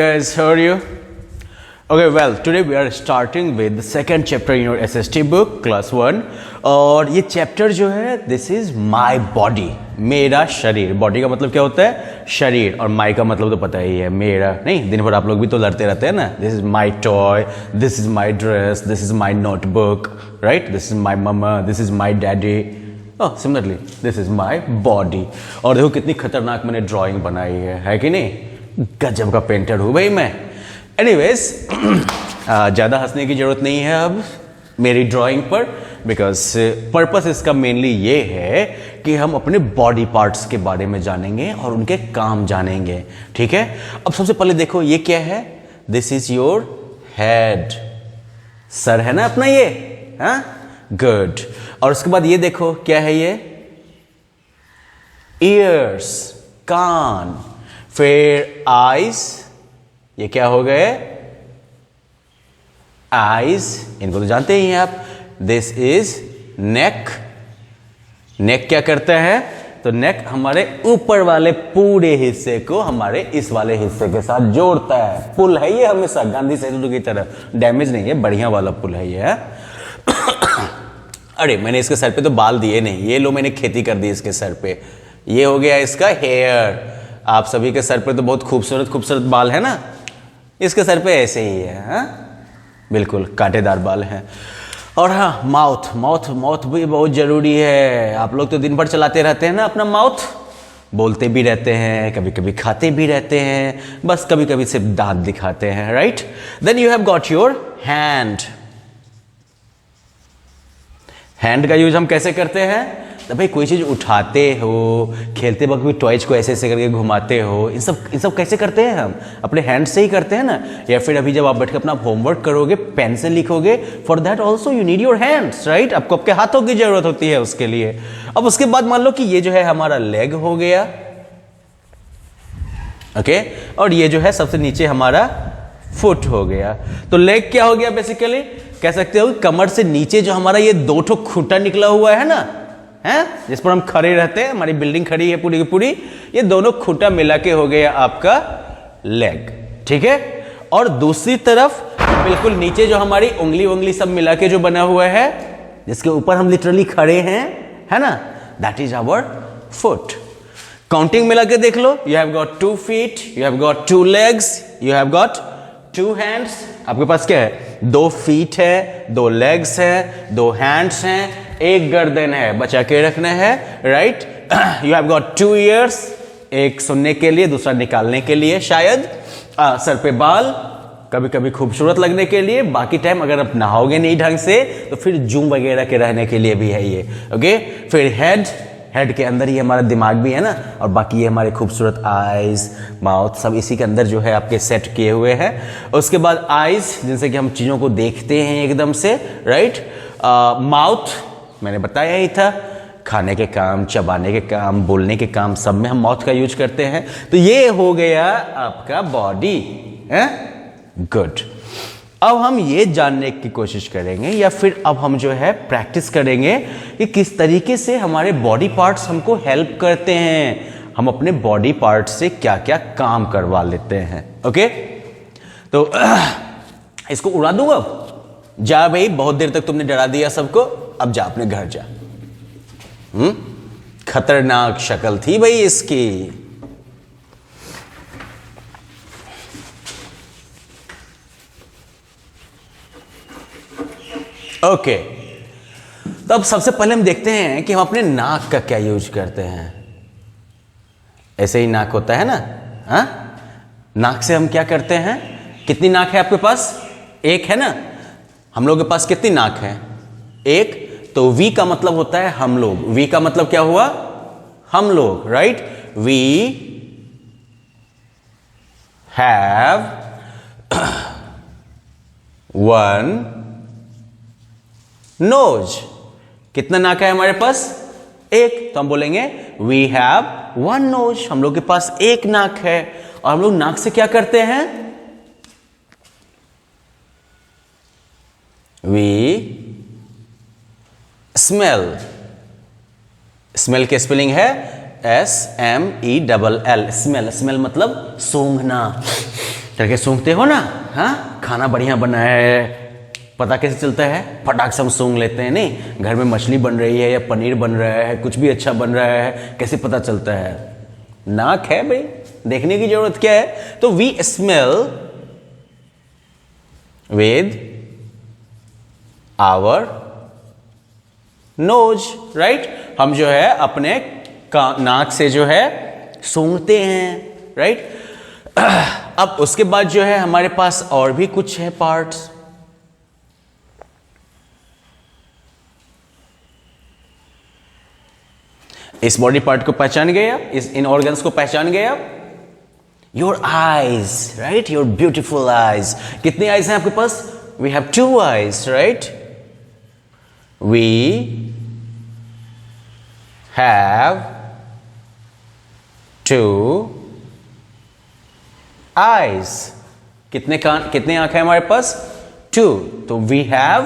Guys, how are you? Okay, well, today we are starting with the second chapter in your SST book, class 1. और ये chapter जो है, this is my body, मेरा शरीर. Body का मतलब क्या होता है? शरीर. और माई का मतलब तो पता ही है, मेरा. नहीं, दिन भर आप लोग भी तो लड़ते रहते हैं ना. This is my toy, this is my dress, this is my notebook, right? This is my mama, this is my daddy. Oh, similarly, this is my body. और देखो कितनी खतरनाक मैंने ड्राइंग बनाई है कि नहीं? गजब का पेंटर हूँ भाई मैं. एनीवेज, ज़्यादा हंसने की ज़रूरत नहीं है अब मेरी ड्राइंग पर, बिकॉज पर्पस इसका मेनली ये है कि हम अपने बॉडी पार्ट्स के बारे में जानेंगे और उनके काम जानेंगे. ठीक है, अब सबसे पहले देखो ये क्या है. This is your head. Sir है ना अपना ये. हाँ, गुड. और उसके बाद ये देखो क्या है ये. ईयर्स, कान. फिर आईज, ये क्या हो गए? आईज. इनको तो जानते ही हैं आप. दिस इज नेक. नेक क्या करता है? तो नेक हमारे ऊपर वाले पूरे हिस्से को हमारे इस वाले हिस्से के साथ जोड़ता है. पुल है ये हमेशा, गांधी सेतु की तरह. डैमेज नहीं है, बढ़िया वाला पुल है ये. अरे मैंने इसके सर पे तो बाल दिए नहीं, ये लो मैंने खेती कर दी इसके सर पे. ये हो गया इसका हेयर. आप सभी के सर पे तो बहुत खूबसूरत खूबसूरत बाल है ना, इसके सर पे ऐसे ही है. हाँ, बिल्कुल कांटेदार बाल हैं. और हाँ, माउथ. माउथ माउथ भी बहुत जरूरी है. आप लोग तो दिन भर चलाते रहते हैं ना अपना माउथ. बोलते भी रहते हैं, कभी कभी खाते भी रहते हैं, बस कभी कभी सिर्फ दांत दिखाते हैं. Right. Then you have got your hand. Hand का यूज हम कैसे करते हैं? तो भाई कोई चीज उठाते हो, खेलते वक्त भी टॉयज को ऐसे ऐसे करके घुमाते हो, इन सब कैसे करते हैं? हम अपने हैंड से ही करते हैं ना. या फिर अभी जब आप बैठ के अपना होमवर्क करोगे, पेन से लिखोगे, for that also you need your hands. Right. आपको आपके हाथों की जरूरत होती है उसके लिए. अब उसके बाद मान लो कि ये जो है हमारा लेग हो गया. ओके. और ये जो है सबसे नीचे हमारा फुट हो गया. तो लेग क्या हो गया? बेसिकली कह सकते हो कमर से नीचे जो हमारा ये दो ठो खूंटा निकला हुआ है ना, है जिस पर हम खड़े रहते हैं, हमारी बिल्डिंग खड़ी है पूरी की पूरी, ये दोनों खूंटा मिला के हो गया आपका लेग. ठीक है. और दूसरी तरफ बिल्कुल नीचे जो हमारी उंगली सब मिला के जो बना हुआ है, जिसके ऊपर हम लिटरली खड़े हैं, है ना, that is our foot. Counting मिला के देख लो. You have got 2 feet, you have got 2 legs, you have got 2 hands. आपके पास क्या है? 2 feet है, 2 legs है, 2 hands हैं, एक गर्दन है, बचा के रखना है. Right. You have got 2 ears, एक सुनने के लिए, दूसरा निकालने के लिए शायद. सर पे बाल, कभी कभी खूबसूरत लगने के लिए, बाकी टाइम अगर आप नहाओगे नहीं ढंग से तो फिर जूम वगैरह के रहने के लिए भी है ये. ओके. फिर हेड. हेड के अंदर ही हमारा दिमाग भी है ना, और बाकी ये हमारे खूबसूरत आईज, माउथ, सब इसी के अंदर जो है आपके सेट किए हुए हैं. उसके बाद आईज, जिनसे कि हम चीज़ों को देखते हैं एकदम से. राइट. माउथ मैंने बताया ही था, खाने के काम, चबाने के काम, बोलने के काम, सब में हम माउथ का यूज करते हैं. तो ये हो गया आपका बॉडी है. गुड. अब हम ये जानने की कोशिश करेंगे, या फिर अब हम जो है प्रैक्टिस करेंगे कि किस तरीके से हमारे बॉडी पार्ट्स हमको हेल्प करते हैं. हम अपने बॉडी पार्ट से क्या क्या काम करवा लेते हैं. ओके. तो इसको उड़ा दूंगा. जा भाई, बहुत देर तक तुमने डरा दिया सबको, अब जा अपने घर जा. खतरनाक शक्ल थी भाई इसकी. ओके. तो अब सबसे पहले हम देखते हैं कि हम अपने नाक का क्या यूज करते हैं. ऐसे ही नाक होता है ना. हाँ, नाक से हम क्या करते हैं? कितनी नाक है आपके पास? एक है ना. हम लोग के पास कितनी नाक है? एक. तो वी का मतलब होता है हम लोग. वी का मतलब क्या हुआ? हम लोग. राइट. We have 1 nose. कितना नाक है हमारे पास? एक. तो हम बोलेंगे वी हैव 1 nose. हम लोग के पास एक नाक है. और हम लोग नाक से क्या करते हैं? We smell. स्मेल की स्पेलिंग है SMELL. स्मेल. स्मेल मतलब सूंघना. करके सूंघते हो ना, हाँ, खाना बढ़िया बना है, पता कैसे चलता है? फटाक से हम सूंघ लेते हैं। नहीं, घर में मछली बन रही है या पनीर बन रहा है, कुछ भी अच्छा बन रहा है, कैसे पता चलता है? नाक है भाई, देखने की जरूरत क्या है? तो we smell with our nose, right? हम जो है अपने नाक से जो है सूंघते हैं, राइट? अब उसके बाद जो है हमारे पास और भी कुछ है पार्ट्स। इस बॉडी पार्ट को पहचान गए आप? इन ऑर्गन्स को पहचान गए आप? Your eyes, right? Your beautiful eyes. कितनी आईज हैं आपके पास? We have 2 eyes, right? We have 2 eyes. कितने कान, कितने आंखें हमारे पास? 2। तो वी हैव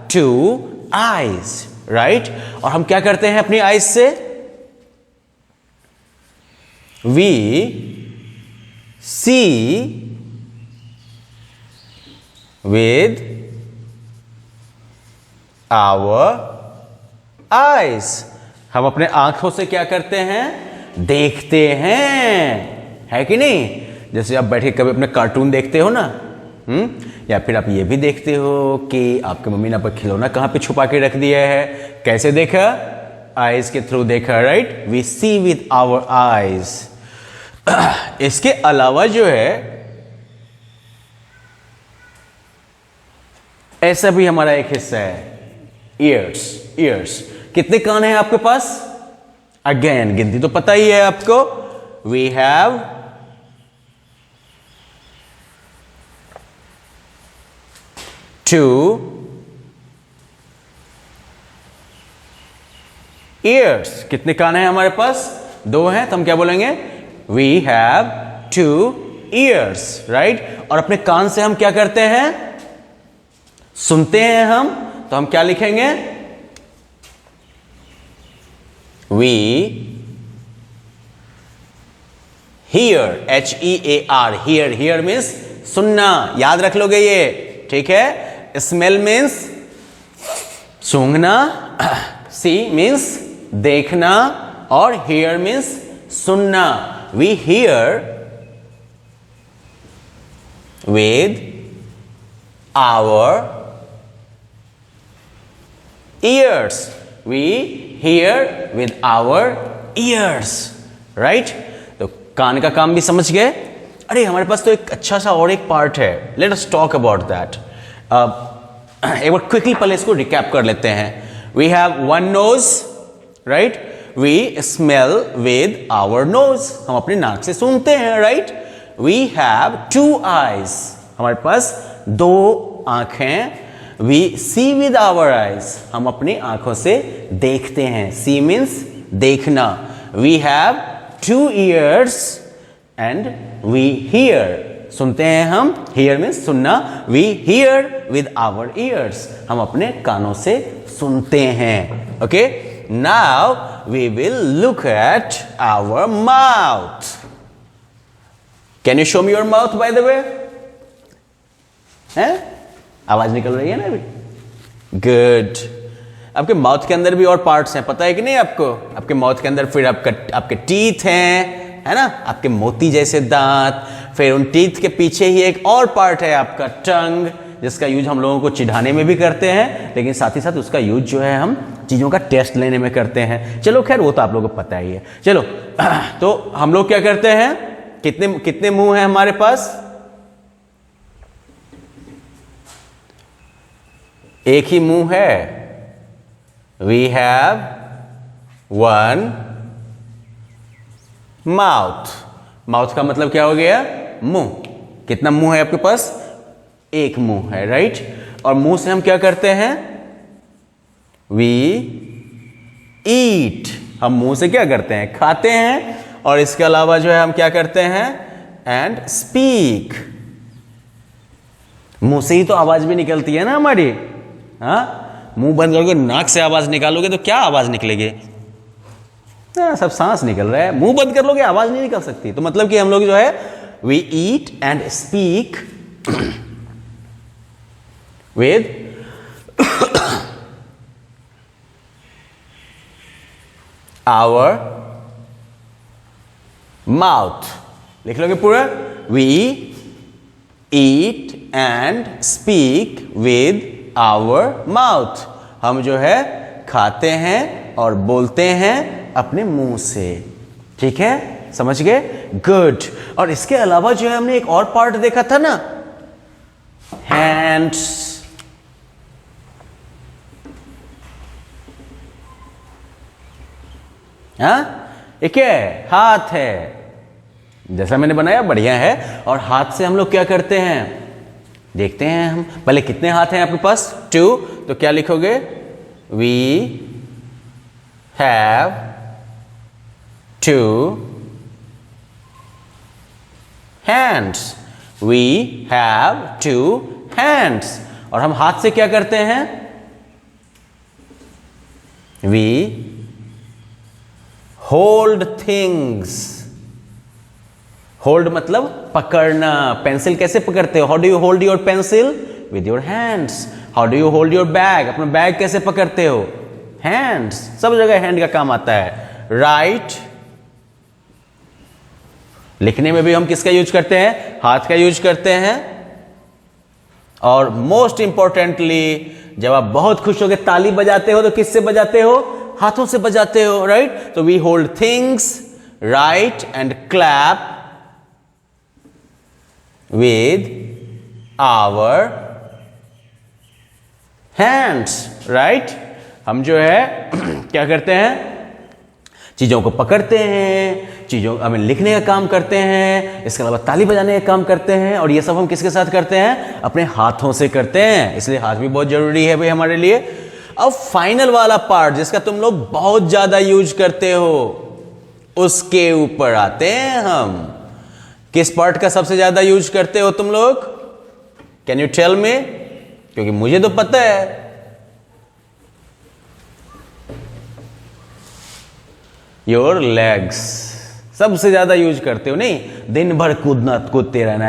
2 आईज, राइट? और हम क्या करते हैं अपनी आईज से? We see with our eyes. हम अपने आंखों से क्या करते हैं? देखते हैं, है कि नहीं? जैसे आप बैठ के कभी अपने कार्टून देखते हो ना, या फिर आप ये भी देखते हो कि आपके मम्मी ने आपका खिलौना कहाँ पे छुपा के रख दिया है। कैसे देखा? आईज के थ्रू देखा, right? We see with our eyes. इसके अलावा जो है ऐसा भी हमारा एक हिस्सा है, ईयर्स। कितने कान हैं आपके पास? अगेन गिनती तो पता ही है आपको। We have 2 ears। कितने कान हैं हमारे पास? 2 हैं, तो हम क्या बोलेंगे? We have 2 ears, right? और अपने कान से हम क्या करते हैं? सुनते हैं हम, तो हम क्या लिखेंगे? We hear, H-E-A-R, hear means सुनना। याद रख लोगे ये, ठीक है? स्मेल मीन्स सूंघना, सी मीन्स देखना, और हियर मीन्स सुनना। We hear with our ears. We hear with our ears, right? तो कान का काम भी समझ गए। अरे हमारे पास तो एक अच्छा सा और एक पार्ट है, let us talk about that. एक बार क्विकली पहले इसको रिकैप कर लेते हैं। We have 1 nose, right? We smell with our nose, हम अपने नाक से सूंघते हैं, राइट? वी हैव 2 आईज, हमारे पास 2 आंखें। We see with our eyes, हम अपनी आंखों से देखते हैं, सी मीन्स देखना। We have 2 ears and we hear, सुनते हैं हम, हियर मीन्स सुनना। We hear with our ears, हम अपने कानों से सुनते हैं। Okay, now we will look at our mouth. Can you show me your mouth by the way? है, आवाज निकल रही है ना अभी? गुड। आपके माउथ के अंदर भी और पार्ट्स हैं, पता है कि नहीं आपको? आपके माउथ के अंदर फिर आपके टीथ हैं, है ना? आपके मोती जैसे दांत। फिर उन टीथ के पीछे ही एक और पार्ट है आपका टंग, जिसका यूज हम लोगों को चिढ़ाने में भी करते हैं, लेकिन साथ ही साथ उसका यूज जो है हम चीजों का टेस्ट लेने में करते हैं। चलो खैर, वो तो आप लोगों को पता ही है। चलो, तो हम लोग क्या करते हैं? कितने मुंह हैं हमारे पास? एक ही मुंह है। We have 1 mouth. माउथ का मतलब क्या हो गया? मुंह। कितना मुंह है आपके पास? एक मुंह है, राइट? और मुंह से हम क्या करते हैं? We eat. हम मुंह से क्या करते हैं? खाते हैं। और इसके अलावा जो है हम क्या करते हैं? And speak. मुंह से ही तो आवाज भी निकलती है ना हमारी। हाँ, मुंह बंद करोगे, नाक से आवाज निकालोगे तो क्या आवाज निकलेगी? सब सांस निकल रहा है। मुंह बंद कर लोगे, आवाज नहीं निकल सकती। तो मतलब कि हम लोग जो है we eat and speak with our mouth. लिख लोगे पूरा, we eat and speak with our mouth. हम जो है खाते हैं और बोलते हैं अपने मुंह से। ठीक है, समझ गए? गुड। और इसके अलावा जो है हमने एक और पार्ट देखा था ना, हैंड्स। हाँ, एक है हाथ है, जैसा मैंने बनाया बढ़िया है। और हाथ से हम लोग क्या करते हैं देखते हैं हम। पहले कितने हाथ हैं आपके पास? 2। तो क्या लिखोगे? We have 2 hands। We have 2 hands। और हम हाथ से क्या करते हैं? We hold things। hold मतलब पकड़ना। पेंसिल कैसे पकड़ते हो? How do you hold your pencil? With your hands। How do you hold your bag? अपना बैग कैसे पकड़ते हो? Hands। सब जगह हैंड का काम आता है। Write। लिखने में भी हम किसका यूज करते हैं? हाथ का यूज करते हैं। और मोस्ट इंपॉर्टेंटली, जब आप बहुत खुश होकर ताली बजाते हो तो किससे बजाते हो? हाथों से बजाते हो, राइट? तो we hold things, right, and clap with our hands, right? हम जो है क्या करते हैं? चीजों को पकड़ते हैं, चीजों हमें लिखने का काम करते हैं, इसके अलावा ताली बजाने का काम करते हैं। और ये सब हम किसके साथ करते हैं? अपने हाथों से करते हैं। इसलिए हाथ भी बहुत जरूरी है भाई हमारे लिए। अब फाइनल वाला पार्ट जिसका तुम लोग बहुत ज्यादा यूज करते हो, उसके ऊपर आते हैं हम। किस पार्ट का सबसे ज्यादा यूज करते हो तुम लोग? Can you tell me? क्योंकि मुझे तो पता है। योर लेग्स सबसे ज्यादा यूज करते हो, नहीं? दिन भर कूदते रहना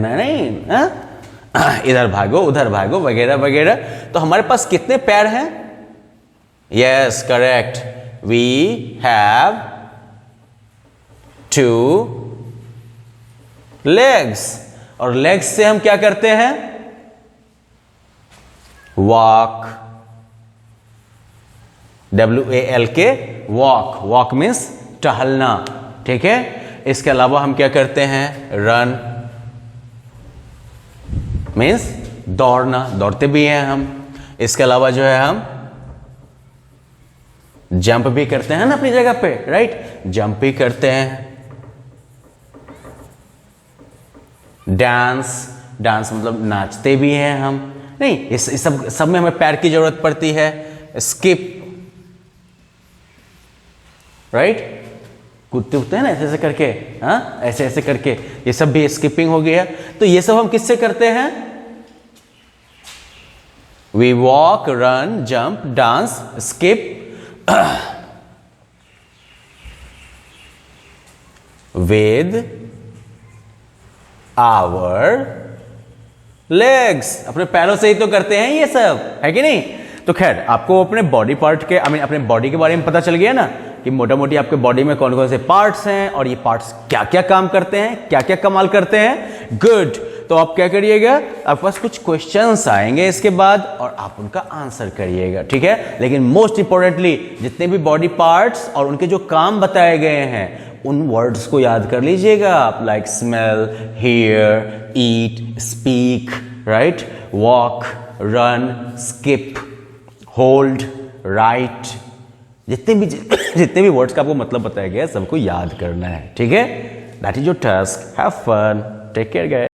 है, नहीं? हाँ? इधर भागो उधर भागो वगैरह वगैरह। तो हमारे पास कितने पैर हैं? Yes, correct. We have 2 legs. और लेग्स से हम क्या करते हैं? Walk. WALK, walk. Walk means टहलना, ठीक है? इसके अलावा हम क्या करते हैं? रन मीन्स दौड़ना, दौड़ते भी हैं हम। इसके अलावा जो है हम जंप भी करते हैं ना अपनी जगह पे, राइट? जंप भी करते हैं। डांस, डांस मतलब नाचते भी हैं हम, नहीं? इस सब में हमें पैर की जरूरत पड़ती है। Skip, right? कूदते उठते हैं ना ऐसे ऐसे करके, हाँ, ऐसे ऐसे करके, ये सब भी स्किपिंग हो गया। तो ये सब हम किससे करते हैं? We walk, run, jump, dance, skip with our legs. अपने पैरों से ही तो करते हैं ये सब, है कि नहीं? तो खैर, आपको अपने बॉडी पार्ट के अपने बॉडी के बारे में पता चल गया ना कि मोटा मोटी आपके बॉडी में कौन कौन से पार्ट्स हैं और ये पार्ट्स क्या क्या काम करते हैं, क्या क्या कमाल करते हैं। गुड। तो आप क्या करिएगा, आपके पास कुछ क्वेश्चंस आएंगे इसके बाद और आप उनका आंसर करिएगा, ठीक है? लेकिन मोस्ट इंपॉर्टेंटली जितने भी बॉडी पार्ट्स और उनके जो काम बताए गए हैं उन वर्ड्स को याद कर लीजिएगा आप, like smell, here, eat, speak, right, walk, run, skip, hold, right, जितने भी वर्ड्स का आपको मतलब बताया गया है सबको याद करना है, ठीक है? That is your task. Have fun, take care guys.